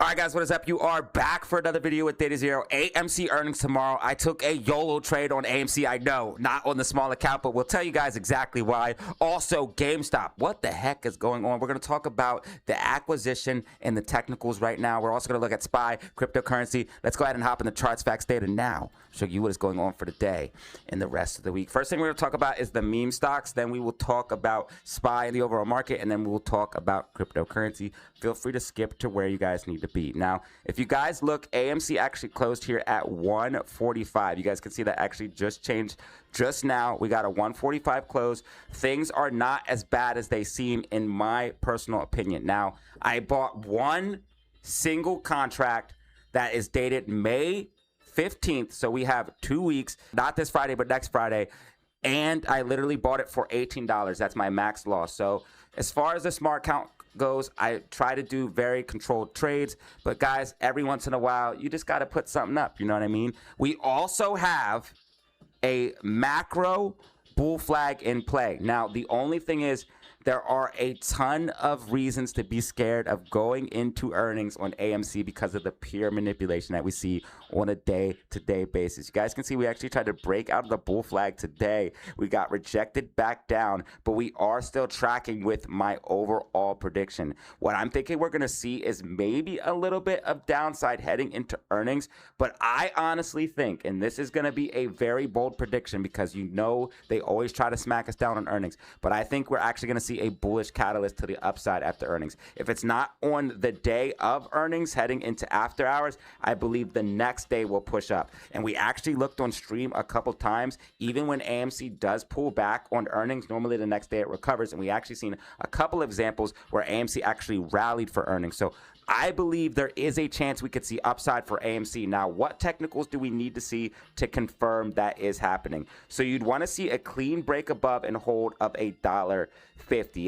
All right, guys, what is up? You are back for another video with Data Zero. AMC earnings tomorrow. I took a YOLO trade on AMC. I know, not on the small account, but we'll tell you guys exactly why. Also, GameStop. What the heck is going on? We're going to talk about the acquisition and the technicals right now. We're also going to look at SPY, cryptocurrency. Let's go ahead and hop in the charts, facts, data now. Show you what is going on for the day and the rest of the week. First thing we're going to talk about is the meme stocks. Then we will talk about SPY and the overall market, and then we will talk about cryptocurrency. Feel free to skip to where you guys need to be. Now, if you guys look, AMC actually closed here at 145. You guys can see that actually just changed just now. We got a 145 close. Things are not as bad as they seem in my personal opinion. Now, I bought one single contract that is dated May 15th, so we have 2 weeks, not this Friday, but next Friday, and I literally bought it for $18. That's my max loss. So as far as the smart account goes, I try to do very controlled trades, but guys, every once in a while, you just got to put something up, you know what I mean? We also have a macro bull flag in play. Now, the only thing is, there are a ton of reasons to be scared of going into earnings on AMC because of the pure manipulation that we see on a day-to-day basis. You guys can see we actually tried to break out of the bull flag today. We got rejected back down, but we are still tracking with my overall prediction. What I'm thinking we're going to see is maybe a little bit of downside heading into earnings, but I honestly think, and this is going to be a very bold prediction because you know they always try to smack us down on earnings, but I think we're actually going to see a bullish catalyst to the upside after earnings. If it's not on the day of earnings heading into after hours, I believe the next day will push up. And we actually looked on stream a couple times. Even when AMC does pull back on earnings, normally the next day it recovers. And we actually seen a couple of examples where AMC actually rallied for earnings. So I believe there is a chance we could see upside for AMC. Now, what technicals do we need to see to confirm that is happening? So you'd want to see a clean break above and hold of $1.50.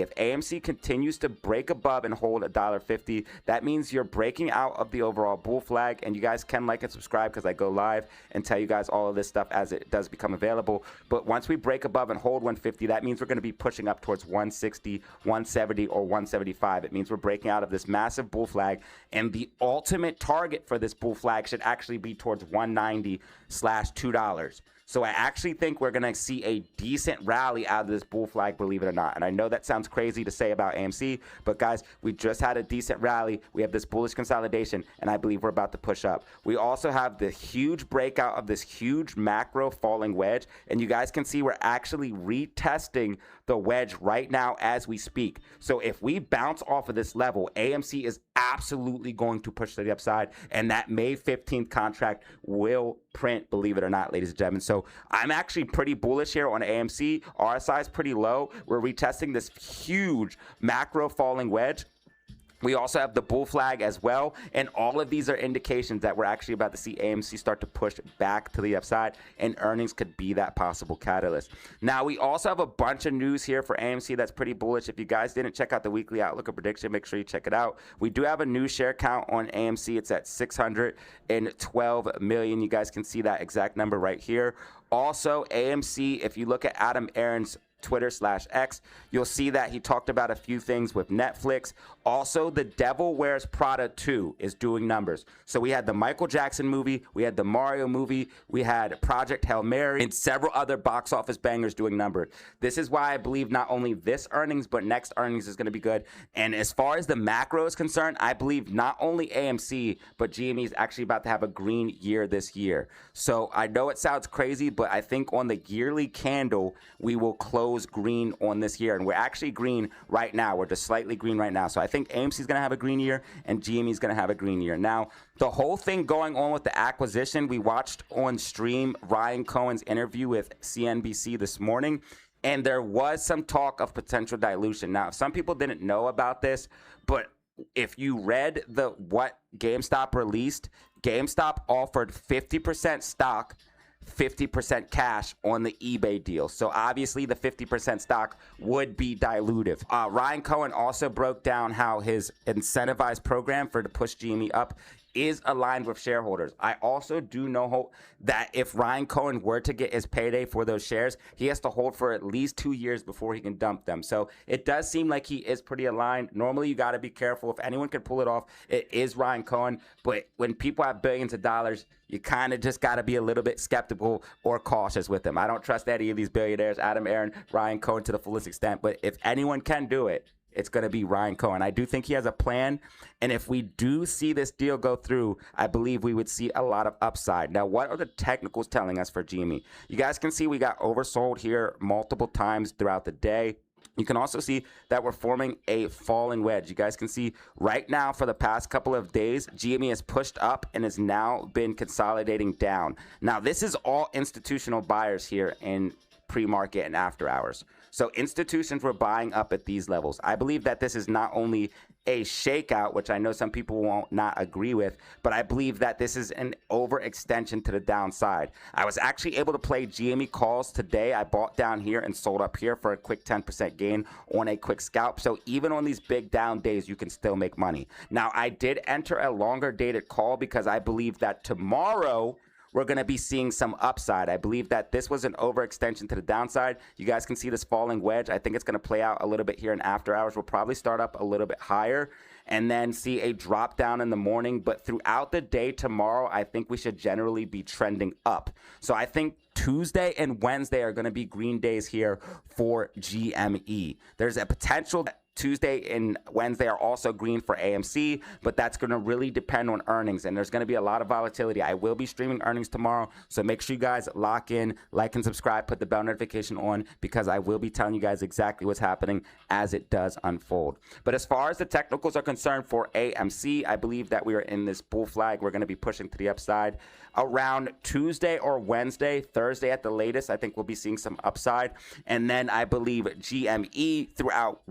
If AMC continues to break above and hold $1.50, that means you're breaking out of the overall bull flag. And you guys can like and subscribe because I go live and tell you guys all of this stuff as it does become available. But once we break above and hold 150, that means we're going to be pushing up towards 160, 170, or 175. It means we're breaking out of this massive bull flag. And the ultimate target for this bull flag should actually be towards 190/$2. So I actually think we're going to see a decent rally out of this bull flag, believe it or not. And I know that sounds crazy to say about AMC, but guys, we just had a decent rally. We have this bullish consolidation, and I believe we're about to push up. We also have the huge breakout of this huge macro falling wedge, and you guys can see we're actually retesting the wedge right now as we speak. So if we bounce off of this level, AMC is absolutely going to push to the upside, and that May 15th contract will print, believe it or not, ladies and gentlemen. So I'm actually pretty bullish here on AMC. RSI is pretty low. We're retesting this huge macro falling wedge. We also have the bull flag as well, and all of these are indications that we're actually about to see AMC start to push back to the upside, and earnings could be that possible catalyst. Now, we also have a bunch of news here for AMC that's pretty bullish. If you guys didn't check out the weekly outlook or prediction, make sure you check it out. We do have a new share count on AMC. It's at 612 million. You guys can see that exact number right here. Also, AMC, if you look at Adam Aron's Twitter/X, you'll see that he talked about a few things with Netflix. Also, The Devil Wears Prada 2 is doing numbers. So we had the Michael Jackson movie, we had the Mario movie, we had Project Hail Mary, and several other box office bangers doing numbers. This is why I believe not only this earnings, but next earnings is going to be good. And as far as the macro is concerned, I believe not only AMC, but GME is actually about to have a green year this year. So I know it sounds crazy, but I think on the yearly candle, we will close green on this year, and we're actually green right now. We're just slightly green right now. So I think AMC is going to have a green year and GME is going to have a green year. Now, the whole thing going on with the acquisition, we watched on stream Ryan Cohen's interview with CNBC this morning, and there was some talk of potential dilution. Now, some people didn't know about this, but if you read what GameStop released, GameStop offered 50% stock, 50% cash on the eBay deal. So obviously the 50% stock would be dilutive. Ryan Cohen also broke down how his incentivized program for to push GME up is aligned with shareholders. I also do know that if Ryan Cohen were to get his payday for those shares, he has to hold for at least 2 years before he can dump them. So it does seem like he is pretty aligned. Normally, you got to be careful. If anyone can pull it off, it is Ryan Cohen. But when people have billions of dollars, you kind of just got to be a little bit skeptical or cautious with them. I don't trust any of these billionaires, Adam Aaron, Ryan Cohen, to the fullest extent. But if anyone can do it, it's going to be Ryan Cohen. I do think he has a plan. And if we do see this deal go through, I believe we would see a lot of upside. Now, what are the technicals telling us for GME? You guys can see we got oversold here multiple times throughout the day. You can also see that we're forming a falling wedge. You guys can see right now for the past couple of days, GME has pushed up and has now been consolidating down. Now, this is all institutional buyers here in pre-market and after hours. So institutions were buying up at these levels. I believe that this is not only a shakeout, which I know some people won't not agree with, but I believe that this is an overextension to the downside. I was actually able to play GME calls today. I bought down here and sold up here for a quick 10% gain on a quick scalp. So even on these big down days, you can still make money. Now, I did enter a longer dated call because I believe that tomorrow we're going to be seeing some upside. I believe that this was an overextension to the downside. You guys can see this falling wedge. I think it's going to play out a little bit here in after hours. We'll probably start up a little bit higher and then see a drop down in the morning. But throughout the day tomorrow, I think we should generally be trending up. So I think Tuesday and Wednesday are going to be green days here for GME. There's a potential that Tuesday and Wednesday are also green for AMC, but that's going to really depend on earnings, and there's going to be a lot of volatility. I will be streaming earnings tomorrow, so make sure you guys lock in, like and subscribe, put the bell notification on, because I will be telling you guys exactly what's happening as it does unfold. But as far as the technicals are concerned for AMC, I believe that we are in this bull flag. We're going to be pushing to the upside around Tuesday or Wednesday, Thursday at the latest. I think we'll be seeing some upside, and then I believe GME throughout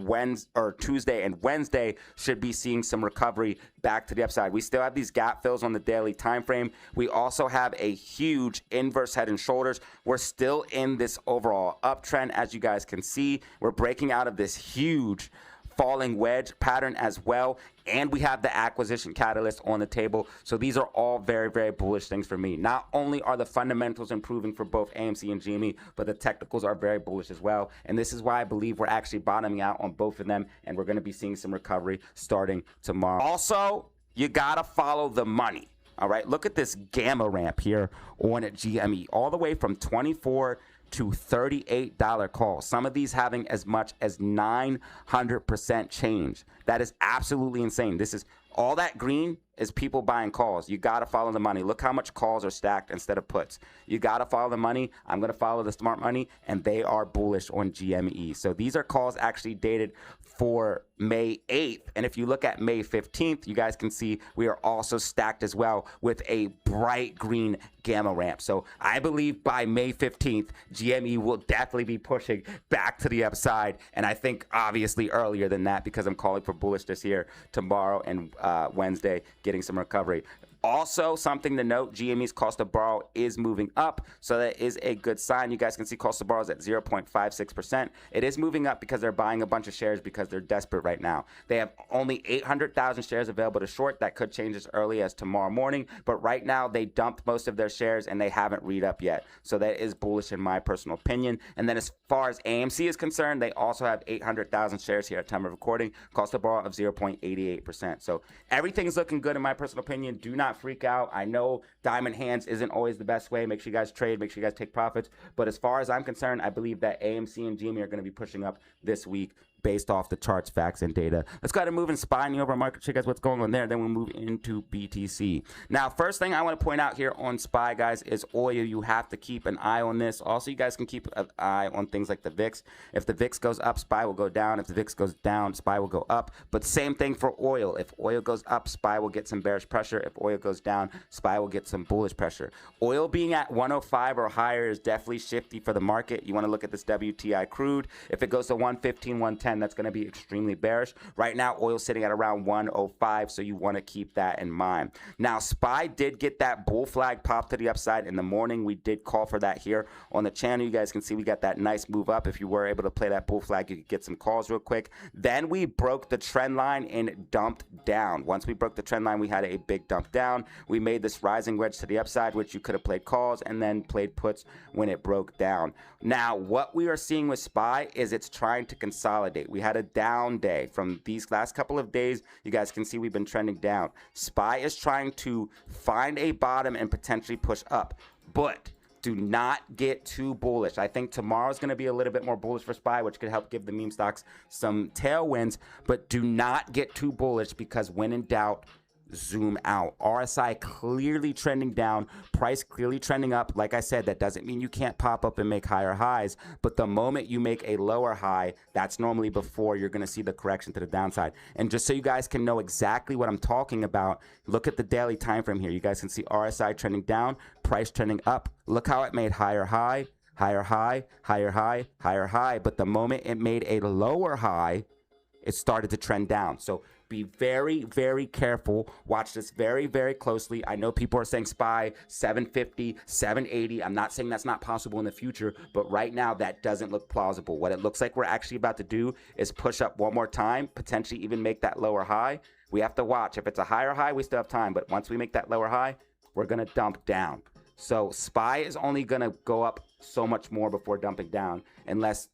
Tuesday and Wednesday should be seeing some recovery back to the upside. We still have these gap fills on the daily time frame. We also have a huge inverse head and shoulders. We're still in this overall uptrend. As you guys can see, we're breaking out of this huge falling wedge pattern as well, and we have the acquisition catalyst on the table. So these are all very, very bullish things for me. Not only are the fundamentals improving for both AMC and GME, but the technicals are very bullish as well. And this is why I believe we're actually bottoming out on both of them, and we're going to be seeing some recovery starting tomorrow. Also, you got to follow the money. All right, look at this gamma ramp here on GME, all the way from 24 to $38 calls. Some of these having as much as 900% change. That is absolutely insane. This is all that green is people buying calls. You got to follow the money. Look how much calls are stacked instead of puts. You got to follow the money. I'm going to follow the smart money, and they are bullish on GME. So these are calls actually dated for May 8th. And if you look at May 15th, you guys can see we are also stacked as well with a bright green gamma ramp. So I believe by May 15th, GME will definitely be pushing back to the upside. And I think obviously earlier than that, because I'm calling for bullishness here tomorrow and Wednesday, getting some recovery. Also, something to note, GME's cost of borrow is moving up, so that is a good sign. You guys can see cost of borrow is at 0.56%. It is moving up because they're buying a bunch of shares because they're desperate right now. They have only 800,000 shares available to short. That could change as early as tomorrow morning, but right now they dumped most of their shares and they haven't re-up yet. So that is bullish in my personal opinion. And then as far as AMC is concerned, they also have 800,000 shares here at time of recording, cost of borrow of 0.88%. So everything's looking good in my personal opinion. Do not freak out. I know diamond hands isn't always the best way. Make sure you guys trade. Make sure you guys take profits. But as far as I'm concerned, I believe that AMC and GME are going to be pushing up this week based off the charts, facts, and data. Let's go ahead and move in SPY and the overall market. Show you guys what's going on there. Then we'll move into BTC. Now, first thing I want to point out here on SPY, guys, is oil. You have to keep an eye on this. Also, you guys can keep an eye on things like the VIX. If the VIX goes up, SPY will go down. If the VIX goes down, SPY will go up. But same thing for oil. If oil goes up, SPY will get some bearish pressure. If oil goes down, SPY will get some bullish pressure. Oil being at 105 or higher is definitely shifty for the market. You want to look at this WTI crude. If it goes to 115, 110, trend that's going to be extremely bearish. Right now, oil's sitting at around 105, so you want to keep that in mind. Now, SPY did get that bull flag pop to the upside in the morning. We did call for that here on the channel. You guys can see we got that nice move up. If you were able to play that bull flag, you could get some calls real quick. Then we broke the trend line and dumped down. Once we broke the trend line, we had a big dump down. We made this rising wedge to the upside, which you could have played calls and then played puts when it broke down. Now, what we are seeing with SPY is it's trying to consolidate. We had a down day from these last couple of days. You guys can see we've been trending down. SPY is trying to find a bottom and potentially push up, but do not get too bullish. I think tomorrow's going to be a little bit more bullish for SPY, which could help give the meme stocks some tailwinds, but do not get too bullish because when in doubt, zoom out. RSI clearly trending down, price clearly trending up. Like I said, that doesn't mean you can't pop up and make higher highs, but the moment you make a lower high, that's normally before you're going to see the correction to the downside. And just so you guys can know exactly what I'm talking about, look at the daily time frame here. You guys can see RSI trending down, price trending up. Look how it made higher high, higher high, higher high, higher high, but the moment it made a lower high, it started to trend down. So be very, very careful. Watch this very, very closely. I know people are saying SPY 750, 780. I'm not saying that's not possible in the future, but right now that doesn't look plausible. What it looks like we're actually about to do is push up one more time, potentially even make that lower high. We have to watch. If it's a higher high, we still have time, but once we make that lower high, we're going to dump down. So SPY is only going to go up so much more before dumping down, unless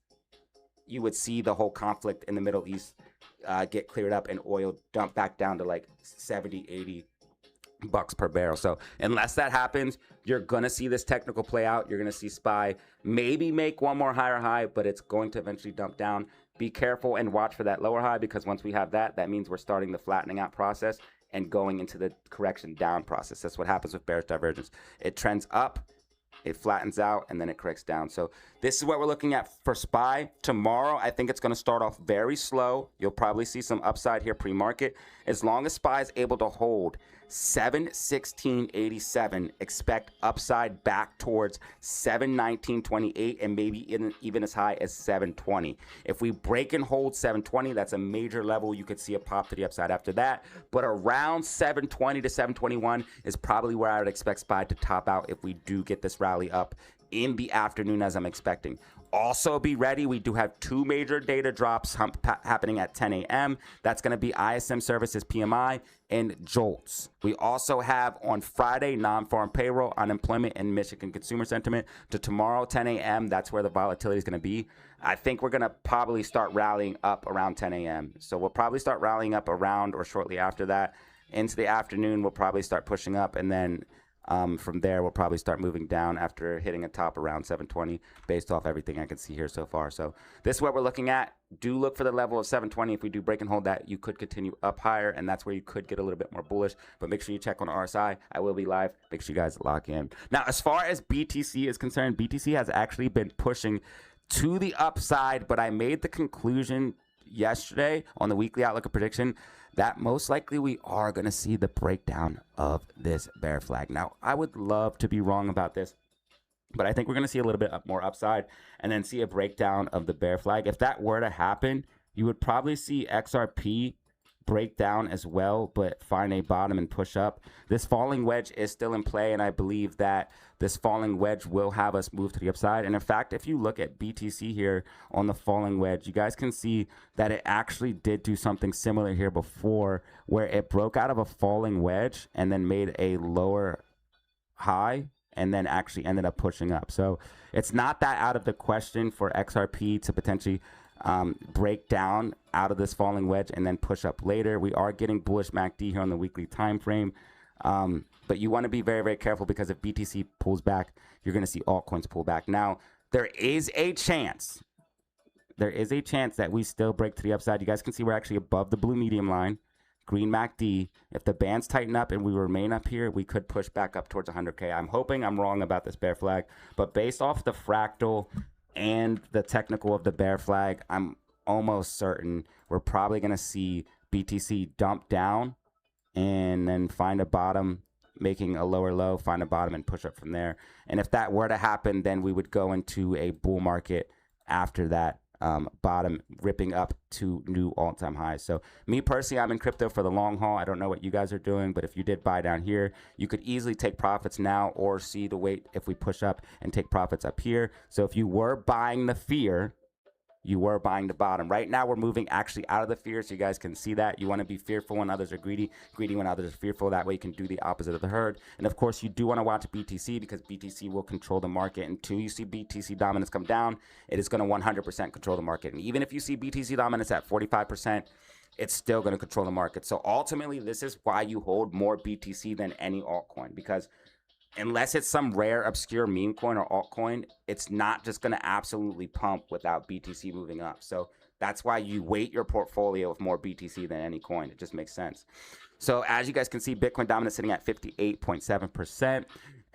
you would see the whole conflict in the Middle East get cleared up and oil dump back down to like 70, 80 bucks per barrel. So unless that happens, you're going to see this technical play out. You're going to see SPY maybe make one more higher high, but it's going to eventually dump down. Be careful and watch for that lower high, because once we have that, that means we're starting the flattening out process and going into the correction down process. That's what happens with bearish divergence. It trends up, it flattens out, and then it corrects down. So this is what we're looking at for SPY. Tomorrow, I think it's going to start off very slow. You'll probably see some upside here pre-market. As long as SPY is able to hold 716.87, expect upside back towards 719.28 and maybe even as high as 720. If we break and hold 720, that's a major level. You could see a pop to the upside after that. But around 720 to 721 is probably where I would expect SPY to top out if we do get this rally up in the afternoon as I'm expecting. Also be ready. We do have two major data drops happening at 10 a.m. That's going to be ISM services PMI and JOLTS. We also have on Friday non-farm payroll, unemployment, and Michigan consumer sentiment. To tomorrow 10 a.m. that's where the volatility is going to be. I think we're going to probably start rallying up around 10 a.m. So we'll probably start rallying up around or shortly after that. Into the afternoon, we'll probably start pushing up, and then from there, we'll probably start moving down after hitting a top around 720 based off everything I can see here so far. So this is what we're looking at. Do look for the level of 720. If we do break and hold that, you could continue up higher, and that's where you could get a little bit more bullish. But make sure you check on RSI. I will be live. Make sure you guys lock in. Now, as far as BTC is concerned, BTC has actually been pushing to the upside, but I made the conclusion yesterday on the weekly outlook and prediction that most likely we are going to see the breakdown of this bear flag. Now, I would love to be wrong about this, but I think we're going to see a little bit more upside and then see a breakdown of the bear flag. If that were to happen, you would probably see XRP break down as well, but find a bottom and push up. This falling wedge is still in play, and I believe that this falling wedge will have us move to the upside. And in fact, if you look at BTC here on the falling wedge, you guys can see that it actually did do something similar here before, where it broke out of a falling wedge and then made a lower high and then actually ended up pushing up. So it's not that out of the question for XRP to potentially break down out of this falling wedge and then push up later. We are getting bullish MACD here on the weekly time frame, but you want to be very, very careful, because if BTC pulls back, you're going to see altcoins pull back. Now, there is a chance that we still break to the upside. You guys can see we're actually above the blue medium line, green MACD. If the bands tighten up and we remain up here, we could push back up towards 100K. I'm hoping I'm wrong about this bear flag, but based off the fractal and the technical of the bear flag, I'm almost certain we're probably going to see BTC dump down and then find a bottom, making a lower low, find a bottom, and push up from there. And if that were to happen, then we would go into a bull market after that. bottom, ripping up to new all-time highs. So me personally, I'm in crypto for the long haul. I don't know what you guys are doing, but if you did buy down here, you could easily take profits now or see the wait if we push up and take profits up here. So if you were buying the fear, you were buying the bottom. Right now, we're moving actually out of the fear, so you guys can see that. You want to be fearful when others are greedy, greedy when others are fearful. That way, you can do the opposite of the herd. And of course, you do want to watch BTC because BTC will control the market. Until you see BTC dominance come down, it is going to 100% control the market. And even if you see BTC dominance at 45%, it's still going to control the market. So ultimately, this is why you hold more BTC than any altcoin, because unless it's some rare, obscure meme coin or altcoin, it's not just going to absolutely pump without BTC moving up. So that's why you weight your portfolio with more BTC than any coin. It just makes sense. So as you guys can see, Bitcoin dominance sitting at 58.7%,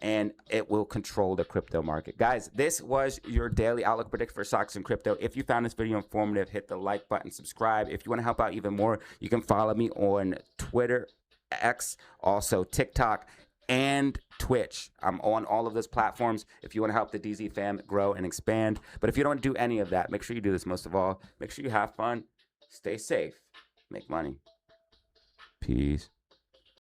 and it will control the crypto market. Guys, this was your daily outlook prediction for stocks and crypto. If you found this video informative, hit the like button, subscribe. If you want to help out even more, you can follow me on Twitter, X, also TikTok, and Twitch. I'm on all of those platforms if you want to help the DZ fam grow and expand. But if you don't do any of that, make sure you do this most of all. Make sure you have fun, stay safe, make money. Peace.